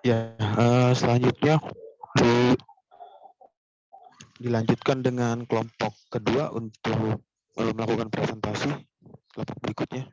Ya, selanjutnya dilanjutkan dengan kelompok kedua untuk melakukan presentasi. Kelompok berikutnya.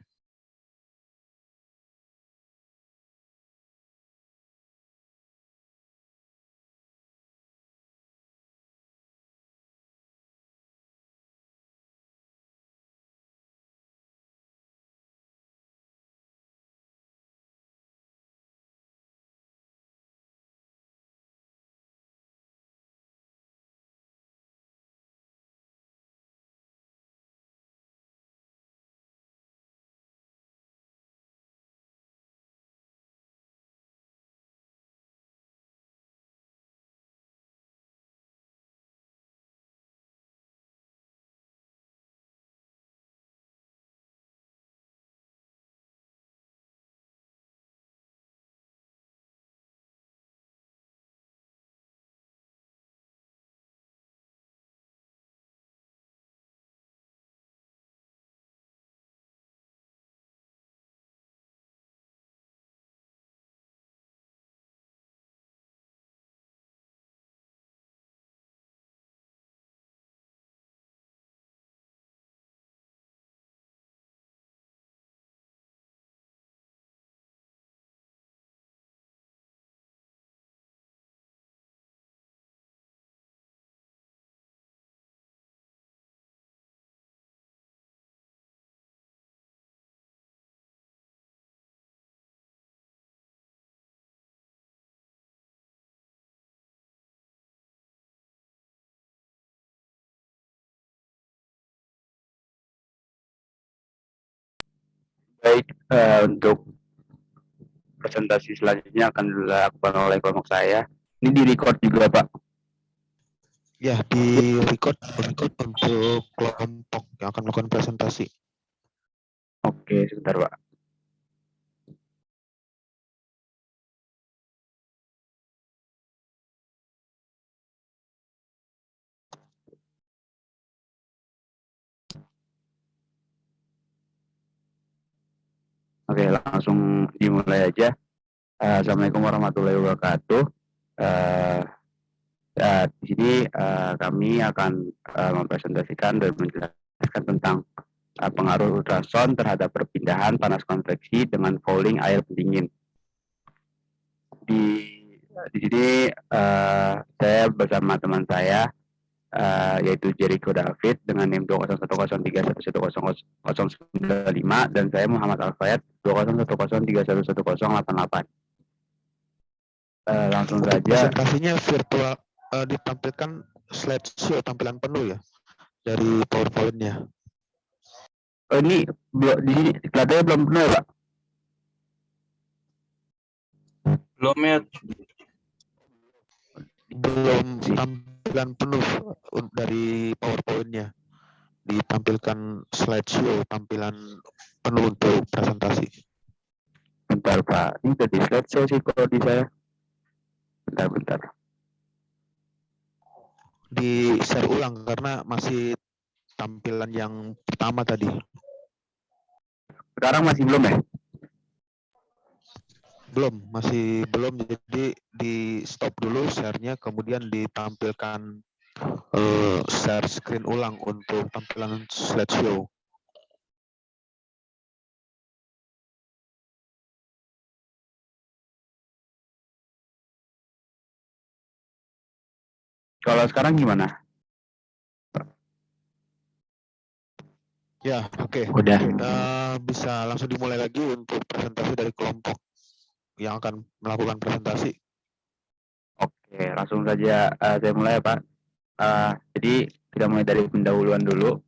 Baik, untuk presentasi selanjutnya akan dilakukan oleh kelompok saya. Ini di record juga, Pak. Ya, di record untuk kelompok yang akan melakukan presentasi. Oke, sebentar, Pak. Oke, langsung dimulai aja. Assalamualaikum warahmatullahi wabarakatuh. Di sini kami akan mempresentasikan dan menjelaskan tentang pengaruh ultrasound terhadap perpindahan panas konveksi dengan fouling air pendingin. Di sini saya bersama teman saya yaitu Jericho David dengan NIM 20103110095 dan saya Muhammad Alfayat 20103111088. Langsung Untuk saja. presentasinya virtual, ditampilkan slideshow tampilan penuh ya dari PowerPoint-nya. Ini di sini kelihatannya belum penuh ya, Pak? Belum ya. Belum tampilan penuh dari PowerPoint-nya. Ditampilkan slideshow tampilan penuh untuk presentasi. Bentar, Pak. Ini udah di slideshow sih kalau di saya. Bentar. Di share ulang karena masih tampilan yang pertama tadi. Sekarang masih belum ya? Masih belum. Jadi di stop dulu share-nya, kemudian ditampilkan share screen ulang untuk tampilan slideshow. Kalau sekarang gimana? Ya, oke. Udah. Bisa langsung dimulai lagi untuk presentasi dari kelompok yang akan melakukan presentasi. Oke, langsung saja saya mulai ya, Pak. Jadi kita mulai dari pendahuluan dulu.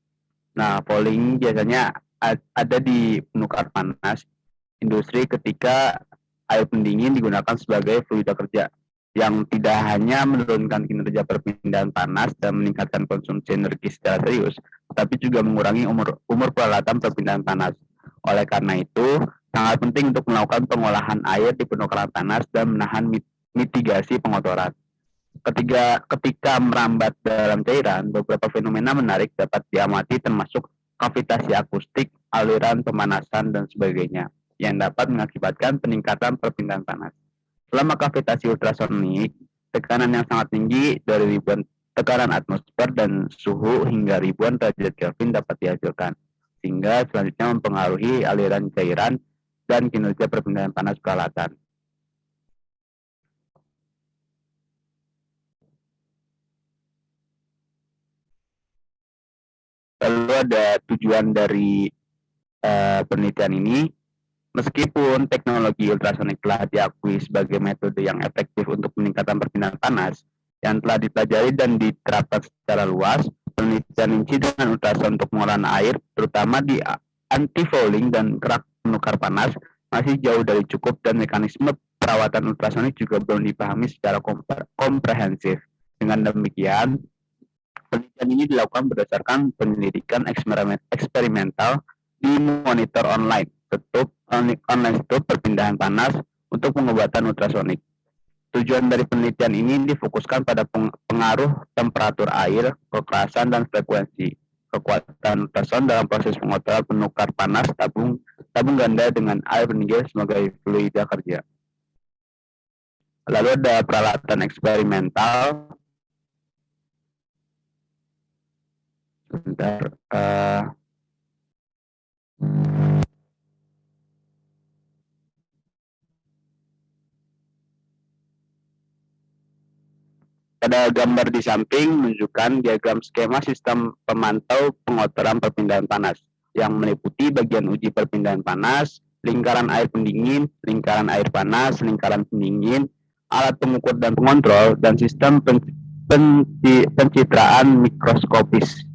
Nah, fouling biasanya ada di penukar panas industri ketika air pendingin digunakan sebagai fluida kerja yang tidak hanya menurunkan kinerja perpindahan panas dan meningkatkan konsumsi energi secara serius, tapi juga mengurangi umur peralatan perpindahan panas. Oleh karena itu, sangat penting untuk melakukan pengolahan air di penukaran panas dan menahan mitigasi pengotoran. Ketika merambat dalam cairan, beberapa fenomena menarik dapat diamati termasuk kavitasi akustik, aliran pemanasan, dan sebagainya yang dapat mengakibatkan peningkatan perpindahan panas. Selama gravitasi ultrasonik, tekanan yang sangat tinggi dari ribuan tekanan atmosfer dan suhu hingga ribuan derajat Kelvin dapat dihasilkan, sehingga selanjutnya mempengaruhi aliran cairan dan kinerja perpindahan panas peralatan. Lalu ada tujuan dari penelitian ini. Meskipun teknologi ultrasonik telah diakui sebagai metode yang efektif untuk peningkatan perpindahan panas yang telah dipelajari dan diterapkan secara luas, penelitian inci dengan ultrason untuk pengolahan air, terutama di anti-fouling dan kerak penukar panas, masih jauh dari cukup dan mekanisme perawatan ultrasonik juga belum dipahami secara komprehensif. Dengan demikian, penelitian ini dilakukan berdasarkan penyelidikan eksperimental di monitor online stub perpindahan panas untuk pengobatan ultrasonik. Tujuan dari penelitian ini difokuskan pada pengaruh temperatur air, kekerasan, dan frekuensi kekuatan ultrason dalam proses pengotoran penukar panas tabung ganda dengan air pendingin sebagai fluida kerja. Lalu ada peralatan eksperimental. Sebentar. Pada gambar di samping menunjukkan diagram skema sistem pemantau pengotoran perpindahan panas yang meliputi bagian uji perpindahan panas, lingkaran air pendingin, lingkaran air panas, lingkaran pendingin, alat pengukur dan pengontrol, dan sistem pencitraan mikroskopis.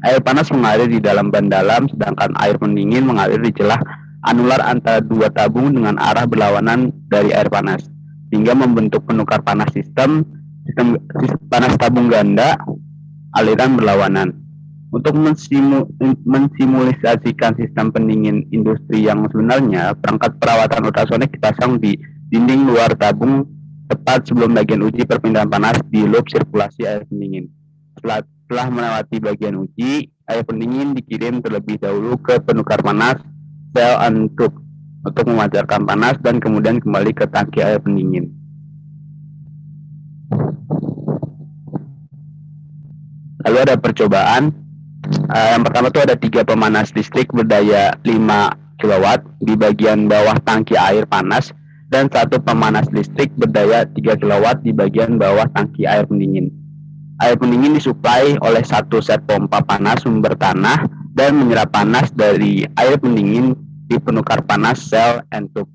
Air panas mengalir di dalam ban dalam, sedangkan air pendingin mengalir di celah anular antara dua tabung dengan arah berlawanan dari air panas, hingga membentuk penukar panas sistem panas tabung ganda aliran berlawanan. Untuk mensimulisasikan sistem pendingin industri yang sebenarnya, perangkat perawatan ultrasonik dipasang di dinding luar tabung tepat sebelum bagian uji perpindahan panas di loop sirkulasi air pendingin. Setelah melewati bagian uji, air pendingin dikirim terlebih dahulu ke penukar panas sel and-tube untuk memancarkan panas dan kemudian kembali ke tangki air pendingin. Lalu ada percobaan. Yang pertama itu ada 3 pemanas listrik berdaya 5 kW di bagian bawah tangki air panas dan 1 pemanas listrik berdaya 3 kW di bagian bawah tangki air pendingin. Air pendingin disuplai oleh 1 set pompa panas sumber tanah dan menyerap panas dari air pendingin di penukar panas sel and-tube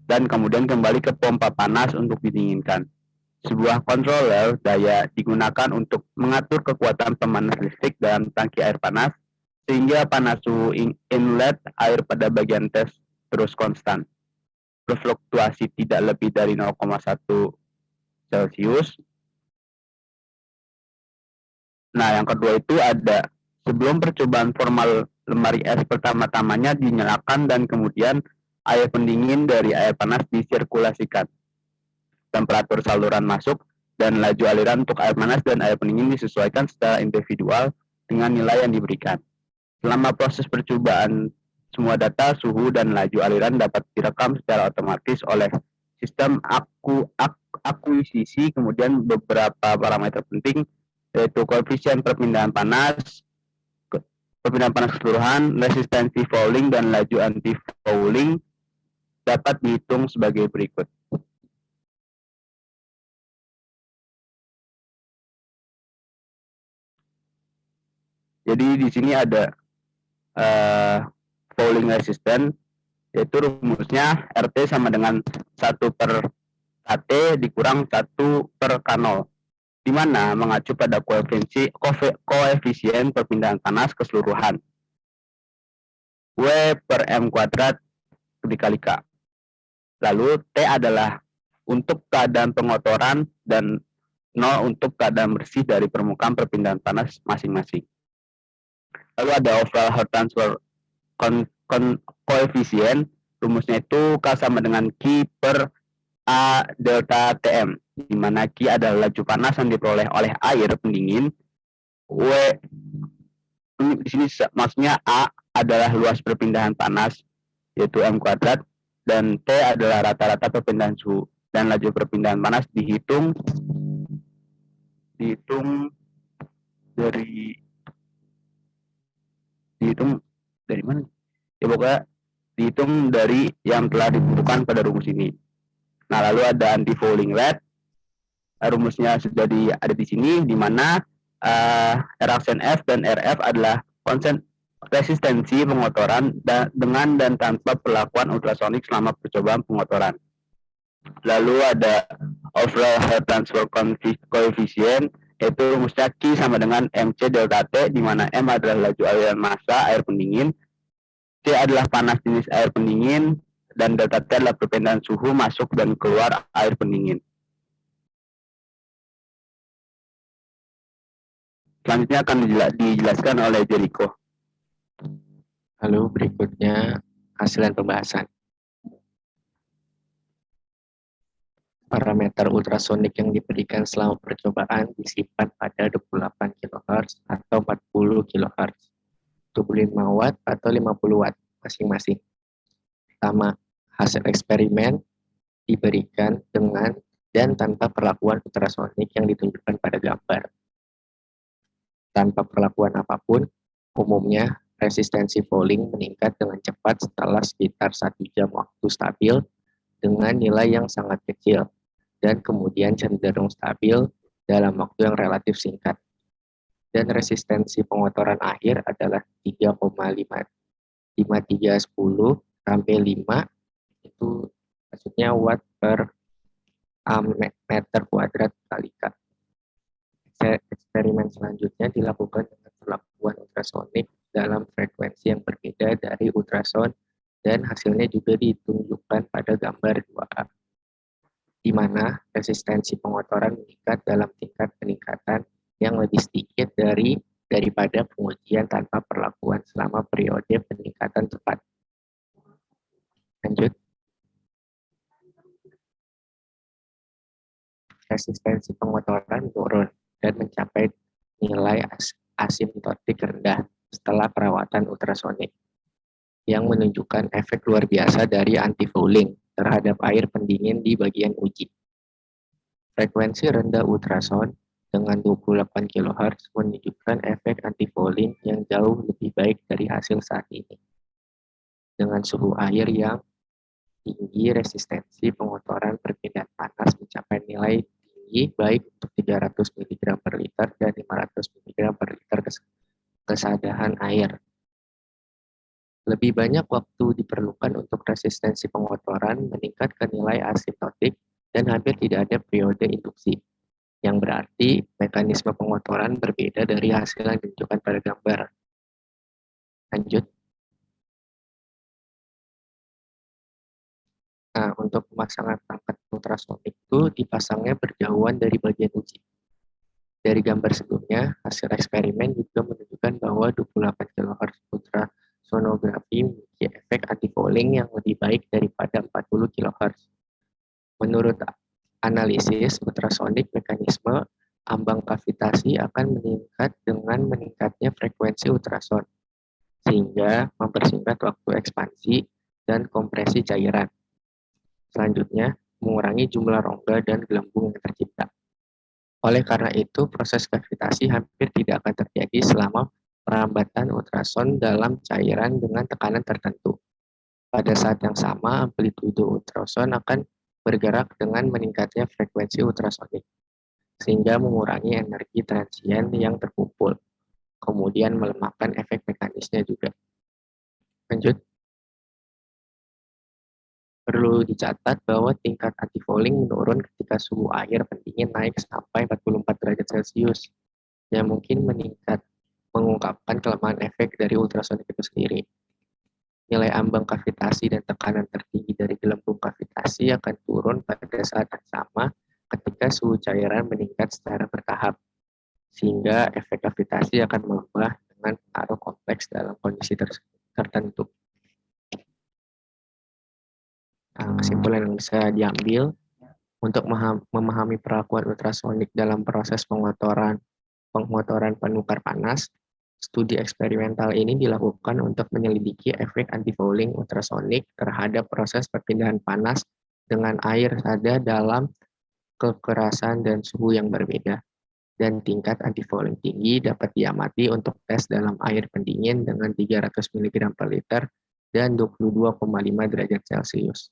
dan kemudian kembali ke pompa panas untuk didinginkan. Sebuah controller daya digunakan untuk mengatur kekuatan pemanas listrik dalam tangki air panas sehingga panas suhu inlet air pada bagian tes terus konstan, berfluktuasi tidak lebih dari 0,1 Celcius. Nah, yang kedua itu ada sebelum percobaan formal lemari es pertama-tamanya dinyalakan dan kemudian air pendingin dari air panas disirkulasikan. Temperatur saluran masuk dan laju aliran untuk air panas dan air pendingin disesuaikan secara individual dengan nilai yang diberikan. Selama proses percobaan, semua data, suhu, dan laju aliran dapat direkam secara otomatis oleh sistem akuisisi, kemudian beberapa parameter penting, yaitu koefisien perpindahan panas keseluruhan, resistensi fouling, dan laju anti-fouling dapat dihitung sebagai berikut. Jadi di sini ada fouling resistant, yaitu rumusnya RT sama dengan 1/KT dikurang 1/K0, di mana mengacu pada koefisien perpindahan panas keseluruhan. W per M kuadrat dikali K. Lalu T adalah untuk keadaan pengotoran dan 0 untuk keadaan bersih dari permukaan perpindahan panas masing-masing. Lalu ada overall heat transfer koefisien, rumusnya itu K sama dengan Q per A delta Tm, di mana Q adalah laju panas yang diperoleh oleh air pendingin, W di sini maksudnya A adalah luas perpindahan panas yaitu M kuadrat, dan T adalah rata-rata perpindahan suhu. dan laju perpindahan panas dihitung dari mana? Ya pokoknya dihitung dari yang telah ditentukan pada rumus ini. Nah, lalu ada anti-fouling rate. Rumusnya sudah ada di sini, di mana reaction F dan RF adalah resistensi pengotoran dengan dan tanpa perlakuan ultrasonik selama percobaan pengotoran. Lalu ada overall heat transfer coefficient, yaitu rumusnya Q sama dengan MC delta T, di mana M adalah laju aliran massa air pendingin, C adalah panas jenis air pendingin, dan delta T adalah perpindahan suhu masuk dan keluar air pendingin. Selanjutnya akan dijelaskan oleh Jericho. Lalu berikutnya hasilan pembahasan. Parameter ultrasonik yang diberikan selama percobaan disimpan pada 28 kHz atau 40 kHz, 25 Watt atau 50 Watt masing-masing. Pertama, hasil eksperimen diberikan dengan dan tanpa perlakuan ultrasonik yang ditunjukkan pada gambar. Tanpa perlakuan apapun, umumnya resistensi fouling meningkat dengan cepat setelah sekitar 1 jam waktu stabil dengan nilai yang sangat kecil, dan kemudian cenderung stabil dalam waktu yang relatif singkat. Dan resistensi pengotoran akhir adalah 3,5310 sampai 5, itu maksudnya watt per meter kuadrat kali K. Eksperimen selanjutnya dilakukan dengan perlakuan ultrasonik dalam frekuensi yang berbeda dari ultrasound, dan hasilnya juga ditunjukkan pada gambar 2A, di mana resistensi pengotoran meningkat dalam tingkat peningkatan yang lebih sedikit daripada pengujian tanpa perlakuan selama periode peningkatan cepat. Lanjut. Resistensi pengotoran menurun dan mencapai nilai asimptotik rendah setelah perawatan ultrasonik, yang menunjukkan efek luar biasa dari anti-fouling terhadap air pendingin di bagian uji. Frekuensi rendah ultrasound dengan 28 kHz menunjukkan efek anti-fouling yang jauh lebih baik dari hasil saat ini. Dengan suhu air yang tinggi, resistensi pengotoran perpindahan panas mencapai nilai tinggi baik untuk 300 mg per liter dan 500 mg per liter kesadahan air. Lebih banyak waktu diperlukan untuk resistensi pengotoran meningkat ke nilai asimptotik dan hampir tidak ada periode induksi, yang berarti mekanisme pengotoran berbeda dari hasil yang ditunjukkan pada gambar. Lanjut. Nah, untuk pemasangan perangkat ultrasonik itu dipasangnya berjauhan dari bagian uji. Dari gambar sebelumnya, hasil eksperimen juga menunjukkan bahwa 28 kHz ultrasonografi memiliki efek anti-fouling yang lebih baik daripada 40 kHz. Menurut analisis ultrasonik, mekanisme ambang kavitasi akan meningkat dengan meningkatnya frekuensi ultrasound, sehingga mempersingkat waktu ekspansi dan kompresi cairan. Selanjutnya, mengurangi jumlah rongga dan gelembung yang tercipta. Oleh karena itu, proses kavitasi hampir tidak akan terjadi selama perambatan ultrasound dalam cairan dengan tekanan tertentu. Pada saat yang sama, amplitude ultrasound akan bergerak dengan meningkatnya frekuensi ultrasonik, sehingga mengurangi energi transien yang terkumpul, kemudian melemahkan efek mekanisnya juga. Lanjut. Perlu dicatat bahwa tingkat anti-fouling menurun ketika suhu air pendingin naik sampai 44 derajat Celcius, yang mungkin mengungkapkan kelemahan efek dari ultrasonik itu sendiri. Nilai ambang kavitasi dan tekanan tertinggi dari gelembung kavitasi akan turun pada saat yang sama ketika suhu cairan meningkat secara bertahap, sehingga efek kavitasi akan melemah dengan pengaruh kompleks dalam kondisi tertentu. Nah, kesimpulan yang bisa diambil untuk memahami perlakuan ultrasonik dalam proses pengotoran penukar panas, studi eksperimental ini dilakukan untuk menyelidiki efek anti-fouling ultrasonik terhadap proses perpindahan panas dengan air ada dalam kekerasan dan suhu yang berbeda. Dan tingkat antifouling tinggi dapat diamati untuk tes dalam air pendingin dengan 300 mg per liter dan 22,5 derajat Celcius.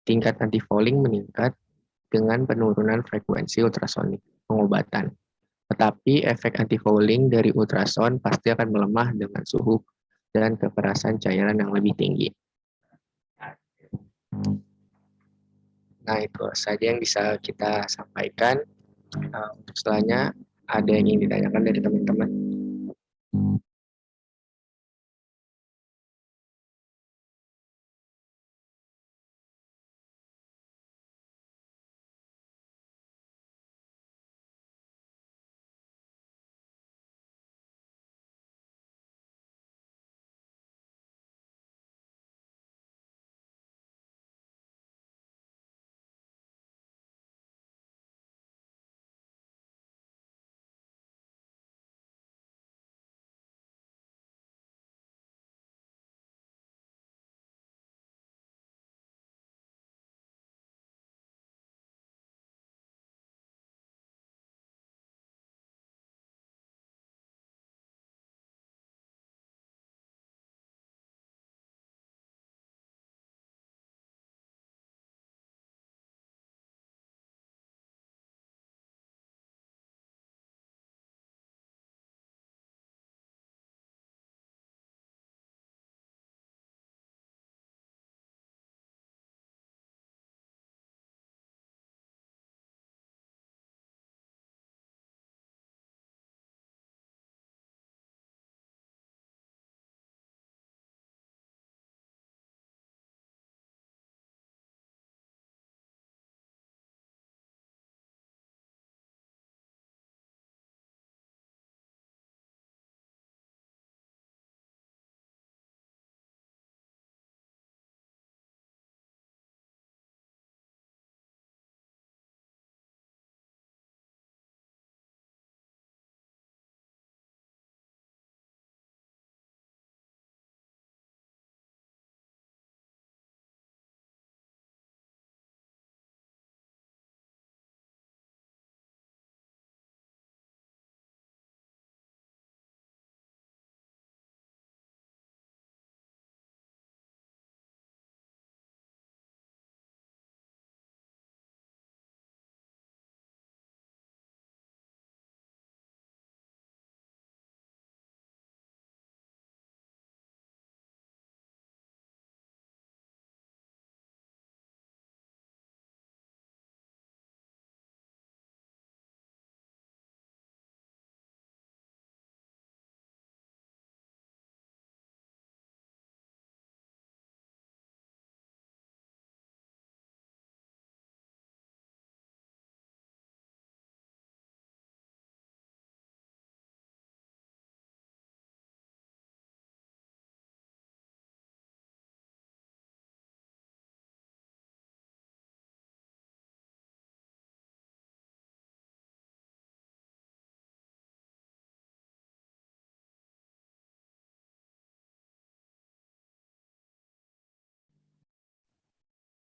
Tingkat antifouling meningkat dengan penurunan frekuensi ultrasonik pengobatan. Tetapi efek antifouling dari ultrason pasti akan melemah dengan suhu dan kekerasan cairan yang lebih tinggi. Nah, itu saja yang bisa kita sampaikan. Untuk setelahnya, ada yang ingin ditanyakan dari teman-teman?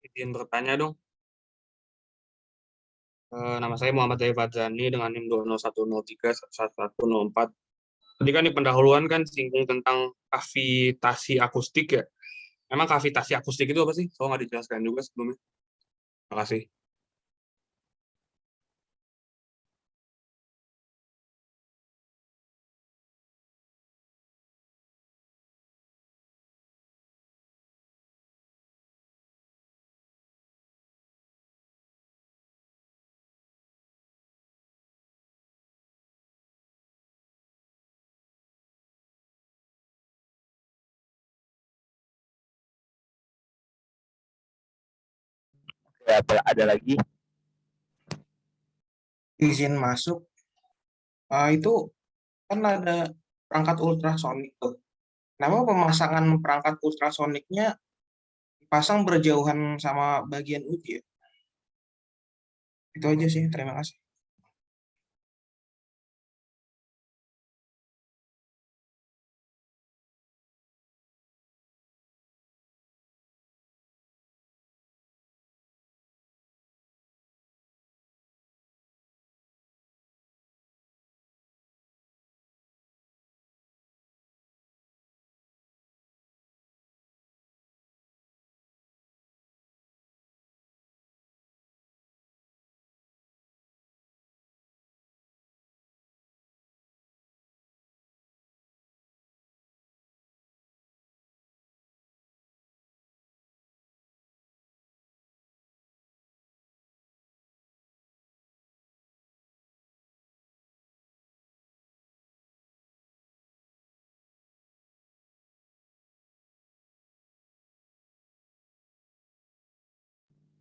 Izin bertanya dong. Nama saya Muhammad Zai Fadzani dengan NIM 201031104. Tadi kan di pendahuluan kan singgung tentang kavitasi akustik ya. Emang kavitasi akustik itu apa sih? Saya nggak dijelaskan juga sebelumnya. Terima kasih. Ya, ada lagi? Izin masuk, itu kan ada perangkat ultrasonik tuh. Kenapa pemasangan perangkat ultrasoniknya dipasang berjauhan sama bagian uji ya? Itu aja sih, terima kasih.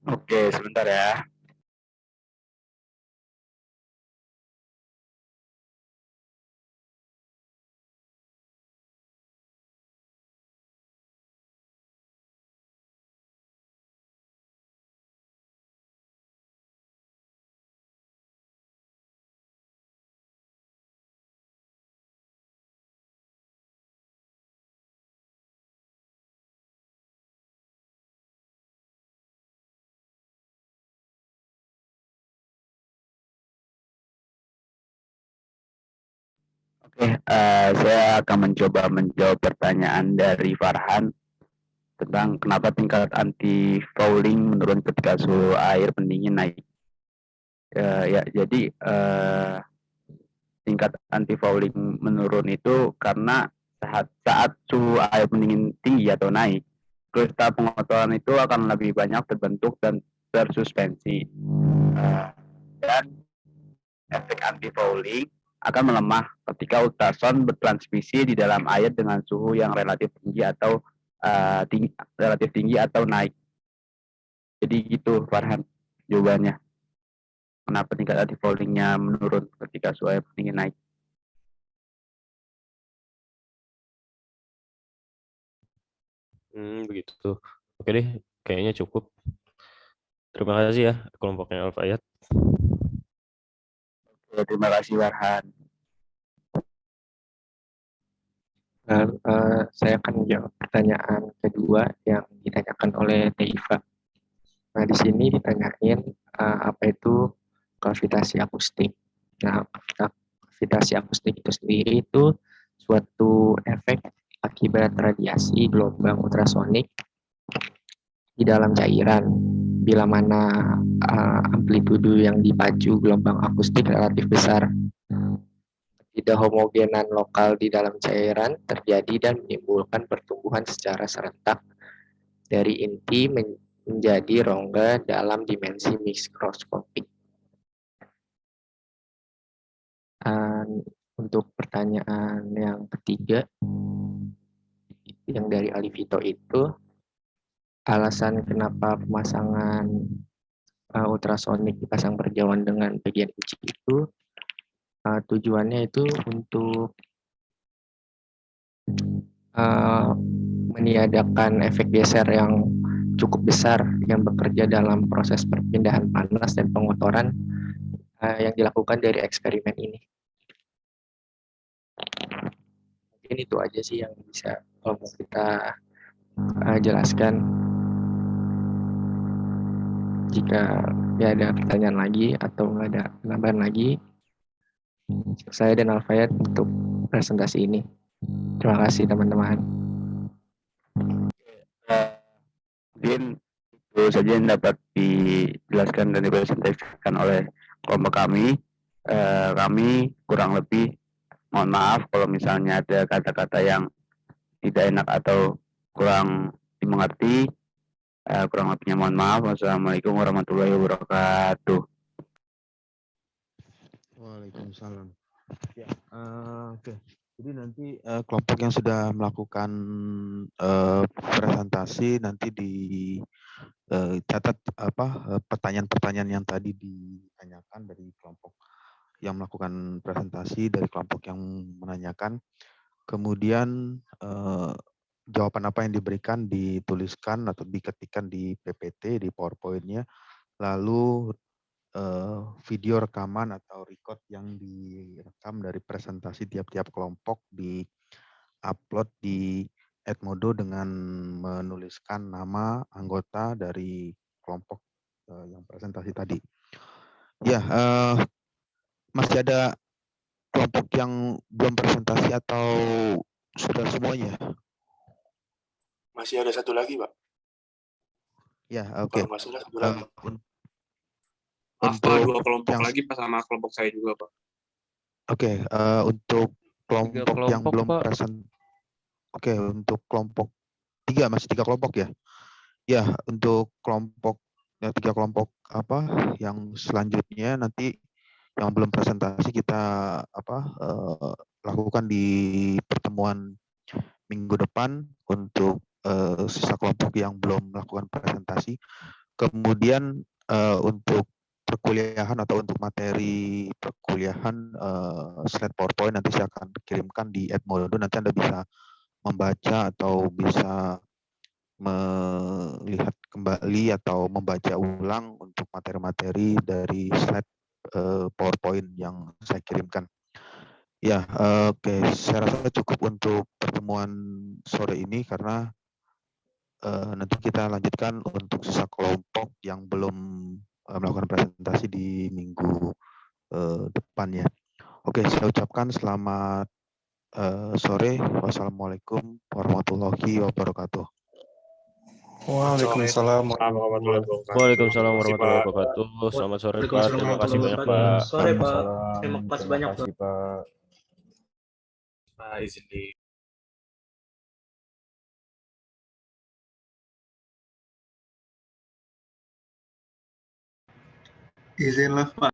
Oke, sebentar ya. Oke, saya akan mencoba menjawab pertanyaan dari Farhan tentang kenapa tingkat anti fouling menurun ketika suhu air pendingin naik. Ya, jadi tingkat anti fouling menurun itu karena saat suhu air pendingin tinggi atau naik, kristal pengotoran itu akan lebih banyak terbentuk dan tersuspensi. Dan efek anti fouling akan melemah ketika ultrason bertransmisi di dalam air dengan suhu yang relatif tinggi atau relatif tinggi atau naik. Jadi gitu Farhan jawabannya. Kenapa tingkat anti foulingnya menurun ketika suhu air pendingin naik? Begitu. Oke deh, kayaknya cukup. Terima kasih ya kelompoknya Alfayat. Oke, terima kasih Farhan. Lalu, saya akan menjawab pertanyaan kedua yang ditanyakan oleh Teifa. Nah, di sini ditanyain apa itu gravitasi akustik. Nah, gravitasi akustik itu sendiri itu suatu efek akibat radiasi gelombang ultrasonik di dalam cairan. Bila mana amplitudo yang dipacu gelombang akustik relatif besar. Ketidakhomogenan lokal di dalam cairan terjadi dan menimbulkan pertumbuhan secara serentak dari inti menjadi rongga dalam dimensi mikroskopik. Untuk pertanyaan yang ketiga, yang dari Alivito itu, alasan kenapa pemasangan ultrasonik dipasang berjauhan dengan bagian uji itu, tujuannya itu untuk meniadakan efek geser yang cukup besar yang bekerja dalam proses perpindahan panas dan pengotoran yang dilakukan dari eksperimen ini. Mungkin itu aja sih yang bisa kelompok kita jelaskan. Jika ya ada pertanyaan lagi atau nggak ada penambahan lagi, saya dan Alfayat untuk presentasi ini. Terima kasih teman-teman. Mungkin itu saja yang dapat dijelaskan dan dipresentasikan oleh kelompok kami. Kami kurang lebih mohon maaf kalau misalnya ada kata-kata yang tidak enak atau kurang dimengerti. Kurang lebihnya mohon maaf. Wassalamualaikum warahmatullahi wabarakatuh. Waalaikumsalam. Ya, oke. Jadi nanti kelompok yang sudah melakukan presentasi nanti dicatat pertanyaan-pertanyaan yang tadi ditanyakan dari kelompok yang melakukan presentasi, dari kelompok yang menanyakan. Kemudian jawaban apa yang diberikan dituliskan atau diketikkan di PPT, di PowerPoint-nya. Lalu video rekaman atau record yang direkam dari presentasi tiap-tiap kelompok di-upload di Edmodo dengan menuliskan nama anggota dari kelompok yang presentasi tadi. Ya, masih ada kelompok yang belum presentasi atau sudah semuanya? Masih ada satu lagi, Pak. Ya, oke. Kalau nggak salah satu lagi. Maaf, Pak, 2 kelompok lagi Pak sama kelompok saya juga, Pak. Oke, untuk kelompok yang kelompok, belum Pak. present. Oke, untuk kelompok 3 masih 3 kelompok ya. Ya, untuk kelompok 3 kelompok yang selanjutnya nanti yang belum presentasi kita lakukan di pertemuan minggu depan untuk sisa kelompok yang belum melakukan presentasi. Kemudian untuk perkuliahan atau untuk materi perkuliahan slide PowerPoint nanti saya akan kirimkan di Edmodo. Nanti Anda bisa membaca atau bisa melihat kembali atau membaca ulang untuk materi-materi dari slide PowerPoint yang saya kirimkan. Ya, oke. Saya rasa cukup untuk pertemuan sore ini karena nanti kita lanjutkan untuk sisa kelompok yang belum melakukan presentasi di minggu depannya. Oke, saya ucapkan selamat sore. Wassalamualaikum warahmatullahi wabarakatuh. Waalaikumsalam warahmatullahi wabarakatuh. Waalaikumsalam Terima kasih, warahmatullahi Pak. wabarakatuh. Selamat sore Pak. Waalaikumsalam Terima kasih banyak warahmatullahi Pak. wabarakatuh. Sore Pak. Terima kasih banyak Pak. Pak, izin di Izin live Pak.